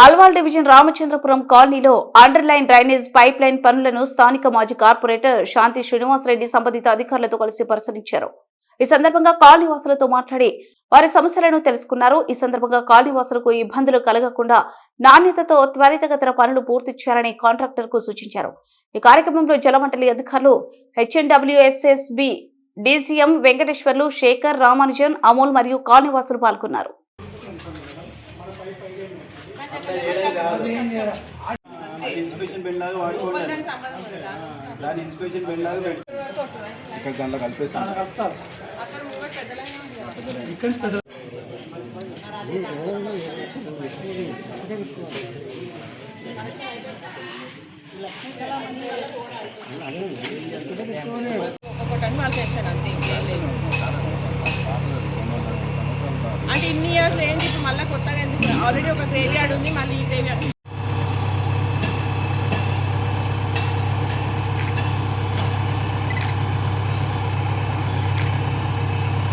Alwal division Ramachandrapuram కాలనీలో under line drainage pipe line పనులను స్థానిక మాజీ కార్పొరేటర్ శాంతి శ్రీనివాసరెడ్డి సంబంధిత అధికారులతో కలిసి పరిశీలించారు. ఈ సందర్భంగా కాలనీవాసులతో మాట్లాడి వారి సమస్యలను తెలుసుకున్నారు. ఈ సందర్భంగా కాలనీవాసులకు ఇబ్బందులు కలగకుండా నాణ్యతతో త్వరితగతిన పనులు పూర్తి చేయాలని కాంట్రాక్టర్ కు సూచించారు. ఈ కార్యక్రమంలో జలమండలి అధికారులు హెచ్ఎన్డబ్ల్యూఎస్ఎస్బి డీసీఎం వెంకటేశ్వర్లు, శేఖర్, రామానుజన్, అమోల్ మరియు కాలనీవాసులు పాల్గొన్నారు. ఇన్స్పెక్షన్ బెల్ లాగా వాడుకోండి. దాని ఇన్స్పెక్షన్ బెల్ లాగా ఇక్కడ దాంట్లో కలిపేస్తాను. అంటే ఇన్ని ఇయర్స్ ఏంటి ఇప్పుడు మళ్ళీ కొత్తగా ఎందుకు? ఆల్రెడీ ఒక గ్రేవ్ యార్డ్ ఉంది, మళ్ళీ ఈ గ్రేవ్ యార్డ్